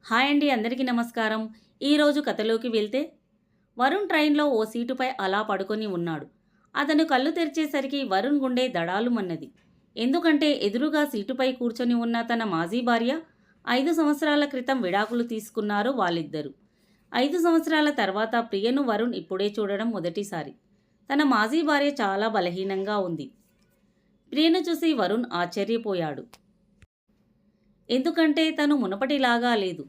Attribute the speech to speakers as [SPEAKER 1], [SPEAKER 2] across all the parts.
[SPEAKER 1] Hi అండి, అందరికీ నమస్కారం. ఈరోజు కథలోకి వెళ్తే వరుణ్ ట్రైన్లో ఓ సీటుపై అలా పడుకొని ఉన్నాడు. అతను కళ్ళు తెరిచేసరికి వరుణ్ గుండె దడాలుమన్నది. ఎందుకంటే ఎదురుగా సీటుపై కూర్చొని ఉన్న తన మాజీ భార్య 5 సంవత్సరాల క్రితం విడాకులు తీసుకున్నారు వాళ్ళిద్దరూ. 5 సంవత్సరాల తర్వాత ప్రియను వరుణ్ ఇప్పుడే చూడడం మొదటిసారి. తన మాజీ భార్య చాలా బలహీనంగా ఉంది. ప్రియను చూసి వరుణ్ ఆశ్చర్యపోయాడు. ఎందుకంటే తను మునపటిలాగా లేదు.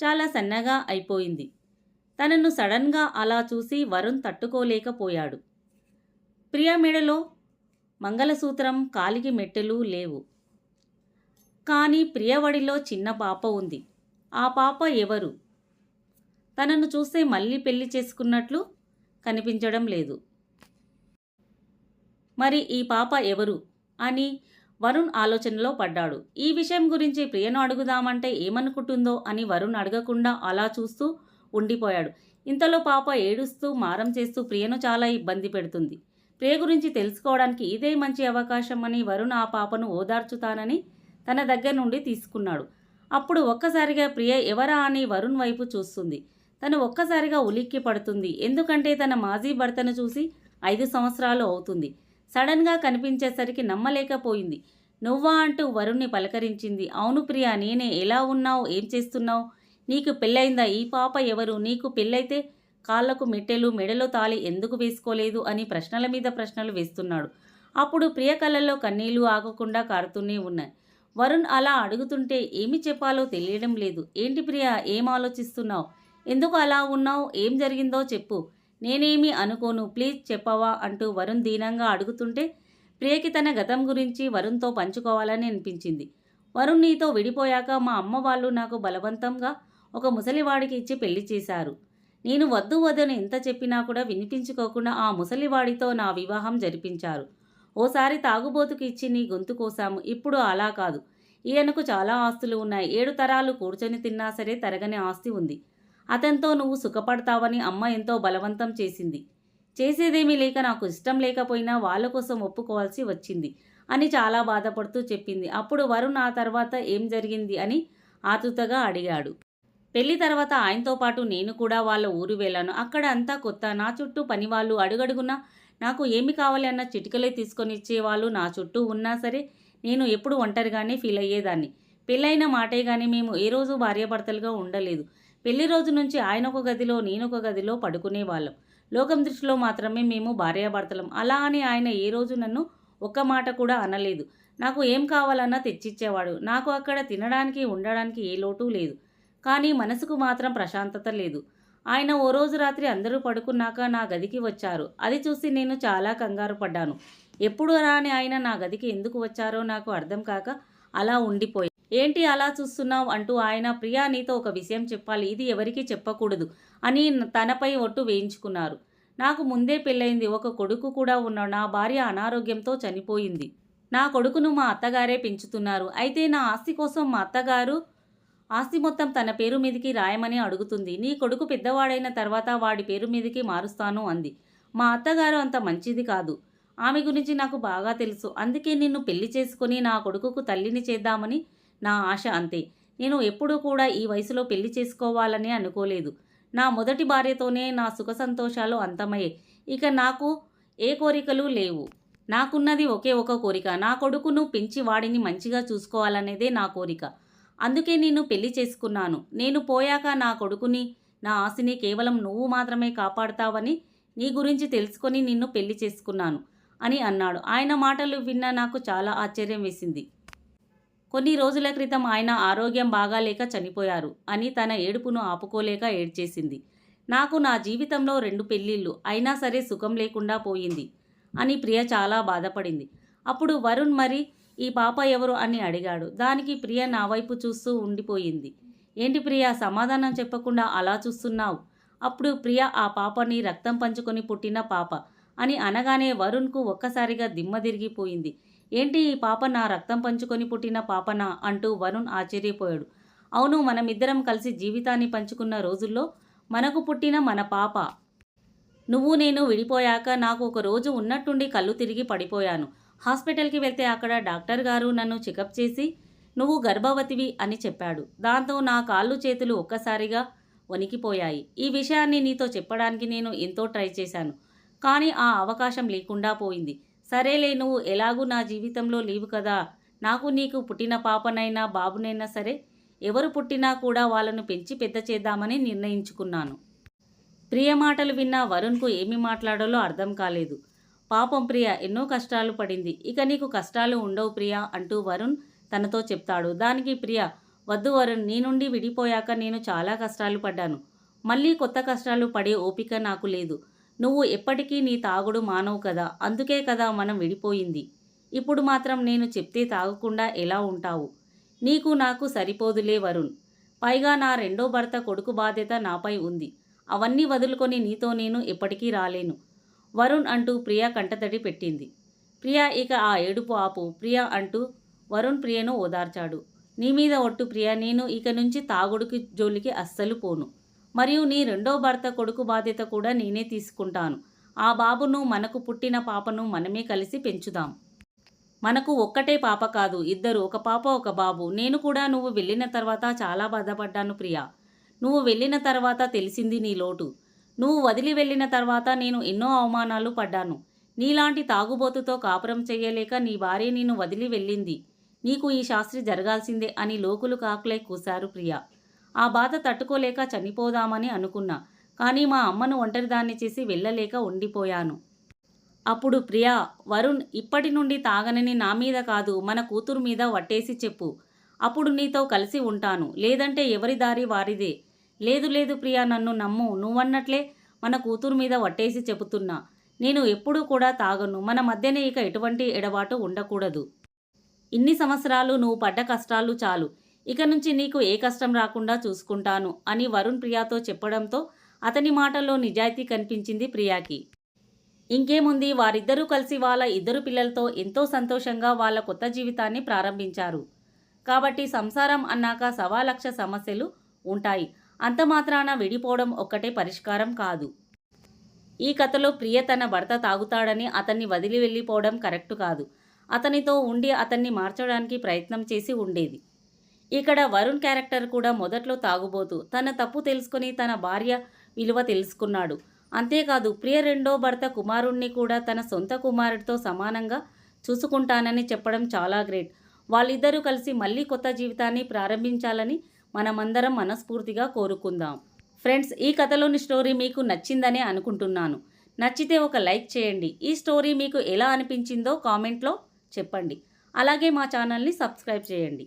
[SPEAKER 1] చాలా సన్నగా అయిపోయింది. తనను సడన్గా అలా చూసి వరుణ్ తట్టుకోలేకపోయాడు. ప్రియ మెడలో మంగళసూత్రం, కాలికి మెట్టెలు లేవు. కానీ ప్రియవడిలో చిన్న పాప ఉంది. ఆ పాప ఎవరు? తనను చూస్తే మళ్ళీ పెళ్లి చేసుకున్నట్లు కనిపించడం లేదు. మరి ఈ పాప ఎవరు అని వరుణ్ ఆలోచనలో పడ్డాడు. ఈ విషయం గురించి ప్రియను అడుగుదామంటే ఏమనుకుంటుందో అని వరుణ్ అడగకుండా అలా చూస్తూ ఉండిపోయాడు. ఇంతలో పాప ఏడుస్తూ మారం చేస్తూ ప్రియను చాలా ఇబ్బంది పెడుతుంది. ప్రియ గురించి తెలుసుకోవడానికి ఇదే మంచి అవకాశం అని వరుణ్ ఆ పాపను ఓదార్చుతానని తన దగ్గర నుండి తీసుకున్నాడు. అప్పుడు ఒక్కసారిగా ప్రియ ఎవరా అని వరుణ్ వైపు చూస్తుంది. తను ఒక్కసారిగా ఉలిక్కి పడుతుంది. ఎందుకంటే తన మాజీ భర్తను చూసి 5 సంవత్సరాలు అవుతుంది. సడన్గా కనిపించేసరికి నమ్మలేకపోయింది. నువ్వా అంటూ వరుణ్ణి పలకరించింది. అవును ప్రియా, నేనే. ఎలా ఉన్నావు? ఏం చేస్తున్నావు? నీకు పెళ్ళైందా? ఈ పాప ఎవరు? నీకు పెళ్ళైతే కాళ్లకు మెట్టెలు, మెడలో తాళి ఎందుకు వేసుకోలేదు అని ప్రశ్నల మీద ప్రశ్నలు వేస్తున్నాడు. అప్పుడు ప్రియ కళ్ళల్లో కన్నీళ్లు ఆగకుండా కారుతూనే ఉన్నాయి. వరుణ్ అలా అడుగుతుంటే ఏమి చెప్పాలో తెలియడం లేదు. ఏంటి ప్రియా, ఏం ఆలోచిస్తున్నావు? ఎందుకు అలా ఉన్నావు? ఏం జరిగిందో చెప్పు. నేనేమీ అనుకోను, ప్లీజ్ చెప్పవా అంటూ వరుణ్ దీనంగా అడుగుతుంటే ప్రియకి తన గతం గురించి వరుణ్తో పంచుకోవాలని అనిపించింది. వరుణ్ నీతో విడిపోయాక మా అమ్మ వాళ్ళు నాకు బలవంతంగా ఒక ముసలివాడికి ఇచ్చి పెళ్లి చేశారు. నేను వద్దు వద్దని ఎంత చెప్పినా కూడా వినిపించుకోకుండా ఆ ముసలివాడితో నా వివాహం జరిపించారు. ఓసారి తాగుబోతుకు ఇచ్చి నీ గొంతు కోసాము. ఇప్పుడు అలా కాదు. ఈయనకు చాలా ఆస్తులు ఉన్నాయి. 7 తరాలు కూర్చొని తిన్నా సరే తరగని ఆస్తి ఉంది. అతనితో నువ్వు సుఖపడతావని అమ్మ ఎంతో బలవంతం చేసింది. చేసేదేమీ లేక నాకు ఇష్టం లేకపోయినా వాళ్ళ కోసం ఒప్పుకోవాల్సి వచ్చింది అని చాలా బాధపడుతూ చెప్పింది. అప్పుడు వరుణ్ ఆ తర్వాత ఏం జరిగింది అని ఆతృతగా అడిగాడు. పెళ్లి తర్వాత ఆయనతో పాటు నేను కూడా వాళ్ళ ఊరు వెళ్ళాను. అక్కడ అంతా కొత్త. నా చుట్టూ పనివాళ్ళు అడుగడుగునా నాకు ఏమి కావాలి అన్న చిటికలే తీసుకొని ఇచ్చేవాళ్ళు నా చుట్టూ ఉన్నా సరే నేను ఎప్పుడు ఒంటరిగానే ఫీల్ అయ్యేదాన్ని. పెళ్ళైన మాటే కానీ మేము ఏ రోజు భార్యాభర్తలుగా ఉండలేదు. పెళ్లి రోజు నుంచి ఆయన ఒక గదిలో నేనొక గదిలో పడుకునేవాళ్ళం. లోకం దృష్టిలో మాత్రమే మేము భార్యాభర్తలం. అలా అని ఆయన ఏ రోజు నన్ను ఒక్క మాట కూడా అనలేదు. నాకు ఏం కావాలన్నా తెచ్చిచ్చేవాడు. నాకు అక్కడ తినడానికి ఉండడానికి ఏ లోటు లేదు. కానీ మనసుకు మాత్రం ప్రశాంతత లేదు. ఆయన ఓ రోజు రాత్రి అందరూ పడుకున్నాక నా గదికి వచ్చారు. అది చూసి నేను చాలా కంగారు పడ్డాను. ఎప్పుడు రాని ఆయన నా గదికి ఎందుకు వచ్చారో నాకు అర్థం కాక అలా ఉండిపోయాను. ఏంటి అలా చూస్తున్నావు అంటూ ఆయన, ప్రియా నీతో ఒక విషయం చెప్పాలి, ఇది ఎవరికీ చెప్పకూడదు అని తనపై ఒట్టు వేయించుకున్నారు. నాకు ముందే పెళ్ళైంది. ఒక కొడుకు కూడా ఉన్నాడు. నా భార్య అనారోగ్యంతో చనిపోయింది. నా కొడుకును మా అత్తగారే పెంచుతున్నారు. అయితే నా ఆస్తి కోసం మా అత్తగారు ఆస్తి మొత్తం తన పేరు మీదకి రాయమని అడుగుతుంది. నీ కొడుకు పెద్దవాడైన తర్వాత వాడి పేరు మీదకి మారుస్తాను అంది. మా అత్తగారు అంత మంచిది కాదు. ఆమె గురించి నాకు బాగా తెలుసు. అందుకే నిన్ను పెళ్లి చేసుకొని నా కొడుకుకు తల్లిని చేద్దామని నా ఆశ, అంతే. నేను ఎప్పుడూ కూడా ఈ వయసులో పెళ్లి చేసుకోవాలని అనుకోలేదు. నా మొదటి భార్యతోనే నా సుఖ సంతోషాలు అంతమయ్యే. ఇక నాకు ఏ కోరికలు లేవు. నాకున్నది ఒకే ఒక కోరిక. నా కొడుకును పెంచి వాడిని మంచిగా చూసుకోవాలనేదే నా కోరిక. అందుకే నేను పెళ్లి చేసుకున్నాను. నేను పోయాక నా కొడుకుని, నా ఆస్తిని కేవలం నువ్వు మాత్రమే కాపాడుతావని నీ గురించి తెలుసుకొని నిన్ను పెళ్లి చేసుకున్నాను అని అన్నాడు. ఆయన మాటలు విన్న నాకు చాలా ఆశ్చర్యం వేసింది. కొన్ని రోజుల క్రితం ఆయన ఆరోగ్యం బాగాలేక చనిపోయారు అని తన ఏడుపును ఆపుకోలేక ఏడ్చేసింది. నాకు నా జీవితంలో 2 పెళ్ళిళ్ళు అయినా సరే సుఖం లేకుండా పోయింది అని ప్రియ చాలా బాధపడింది. అప్పుడు వరుణ్, మరి ఈ పాప ఎవరు అని అడిగాడు. దానికి ప్రియ నా వైపు చూస్తూ ఉండిపోయింది. ఏంటి ప్రియ, సమాధానం చెప్పకుండా అలా చూస్తున్నావు? అప్పుడు ప్రియ, ఆ పాపని రక్తం పంచుకొని పుట్టిన పాప అని అనగానే వరుణ్కు ఒక్కసారిగా దిమ్మ తిరిగిపోయింది. ఏంటి, ఈ పాప నా రక్తం పంచుకొని పుట్టిన పాపనా అంటూ వరుణ్ ఆశ్చర్యపోయాడు. అవును, మనమిద్దరం కలిసి జీవితాన్ని పంచుకున్న రోజుల్లో మనకు పుట్టిన మన పాప. నువ్వు నేను విడిపోయాక నాకు ఒక రోజు ఉన్నట్టుండి కళ్ళు తిరిగి పడిపోయాను. హాస్పిటల్కి వెళ్తే అక్కడ డాక్టర్ గారు నన్ను చెకప్ చేసి నువ్వు గర్భవతివి అని చెప్పాడు. దాంతో నా కాళ్ళు చేతులు ఒక్కసారిగా వణికిపోయాయి. ఈ విషయాన్ని నీతో చెప్పడానికి నేను ఎంతో ట్రై చేశాను. కానీ ఆ అవకాశం లేకుండా పోయింది. సరేలే, నువ్వు ఎలాగూ నా జీవితంలో లేవు కదా. నాకు నీకు పుట్టిన పాపనైనా బాబునైనా సరే, ఎవరు పుట్టినా కూడా వాళ్ళను పెంచి పెద్ద చేద్దామని నిర్ణయించుకున్నాను. ప్రియ మాటలు విన్న వరుణ్కు ఏమి మాట్లాడాలో అర్థం కాలేదు. పాపం ప్రియ ఎన్నో కష్టాలు పడింది. ఇక నీకు కష్టాలు ఉండవు ప్రియా అంటూ వరుణ్ తనతో చెప్తాడు. దానికి ప్రియ, వద్దు వరుణ్, నీ నుండి విడిపోయాక నేను చాలా కష్టాలు పడ్డాను. మళ్ళీ కొత్త కష్టాలు పడే ఓపిక నాకు లేదు. నువ్వు ఎప్పటికీ నీ తాగుడు మానవు కదా, అందుకే కదా మనం విడిపోయింది. ఇప్పుడు మాత్రం నేను చెప్తే తాగకుండా ఎలా ఉంటావు? నీకు నాకు సరిపోదులే వరుణ్. పైగా నా రెండో భర్త కొడుకు బాధ్యత నాపై ఉంది. అవన్నీ వదులుకొని నీతో నేను ఎప్పటికీ రాలేను వరుణ్ అంటూ ప్రియ కంటతడి పెట్టింది. ప్రియ, ఇక ఆ ఏడుపు ఆపు ప్రియ అంటూ వరుణ్ ప్రియను ఓదార్చాడు. నీ మీద ఒట్టు ప్రియ, నేను ఇక నుంచి తాగుడుకి జోలికి అస్సలు పోను. మరియు నీ రెండో భర్త కొడుకు బాధ్యత కూడా నేనే తీసుకుంటాను. ఆ బాబును, మనకు పుట్టిన పాపను మనమే కలిసి పెంచుదాం. మనకు ఒక్కటే పాప కాదు, ఇద్దరు, ఒక పాప ఒక బాబు. నేను కూడా నువ్వు వెళ్ళిన తర్వాత చాలా బాధపడ్డాను ప్రియా. నువ్వు వెళ్ళిన తర్వాత తెలిసింది నీ లోటు. నువ్వు వదిలి వెళ్ళిన తర్వాత నేను ఎన్నో అవమానాలు పడ్డాను. నీలాంటి తాగుబోతుతో కాపురం చెయ్యలేక నీ భార్య నిన్ను వదిలి వెళ్ళింది. నీకు ఈ శాస్త్రి జరగాల్సిందే అని లోకులు కాకులై కూశారు ప్రియా. ఆ బాధ తట్టుకోలేక చనిపోదామని అనుకున్నా. కానీ మా అమ్మను ఒంటరిదాన్ని చేసి వెళ్ళలేక ఉండిపోయాను. అప్పుడు ప్రియా, వరుణ్ ఇప్పటి నుండి తాగనని నా మీద కాదు, మన కూతురు మీద వట్టేసి చెప్పు. అప్పుడు నీతో కలిసి ఉంటాను. లేదంటే ఎవరి దారి వారిదే. లేదు లేదు ప్రియా, నన్ను నమ్ము. నువ్వన్నట్లే మన కూతురు మీద వట్టేసి చెబుతున్నా. నేను ఎప్పుడూ కూడా తాగను. మన మధ్యనే ఇక ఎటువంటి ఎడబాటు ఉండకూడదు. ఇన్ని సంవత్సరాలు నువ్వు పడ్డ కష్టాలు చాలు. ఇక నుంచి నీకు ఏ కష్టం రాకుండా చూసుకుంటాను అని వరుణ్ ప్రియాతో చెప్పడంతో అతని మాటల్లో నిజాయితీ కనిపించింది ప్రియాకి. ఇంకేముంది, వారిద్దరూ కలిసి వాళ్ళ ఇద్దరు పిల్లలతో ఎంతో సంతోషంగా వాళ్ళ కొత్త జీవితాన్ని ప్రారంభించారు. కాబట్టి సంసారం అన్నాక 1,00,000 సమస్యలు ఉంటాయి. అంత మాత్రాన విడిపోవడం ఒక్కటే పరిష్కారం కాదు. ఈ కథలో ప్రియ తన భర్త తాగుతాడని అతన్ని వదిలి వెళ్ళిపోవడం కరెక్టు కాదు. అతనితో ఉండి అతన్ని మార్చడానికి ప్రయత్నం చేసి ఉండేది. ఇక్కడ వరుణ్ క్యారెక్టర్ కూడా మొదట్లో తాగుబోతూ తన తప్పు తెలుసుకొని తన భార్య విలువ తెలుసుకున్నాడు. అంతేకాదు, ప్రియ రెండో భర్త కుమారుణ్ణి కూడా తన సొంత కుమారుడితో సమానంగా చూసుకుంటానని చెప్పడం చాలా గ్రేట్. వాళ్ళిద్దరూ కలిసి మళ్ళీ కొత్త జీవితాన్ని ప్రారంభించాలని మనమందరం మనస్ఫూర్తిగా కోరుకుందాం. ఫ్రెండ్స్, ఈ కథలోని స్టోరీ మీకు నచ్చిందనే అనుకుంటున్నాను. నచ్చితే ఒక లైక్ చేయండి. ఈ స్టోరీ మీకు ఎలా అనిపించిందో కామెంట్లో చెప్పండి. అలాగే మా ఛానల్ని సబ్స్క్రైబ్ చేయండి.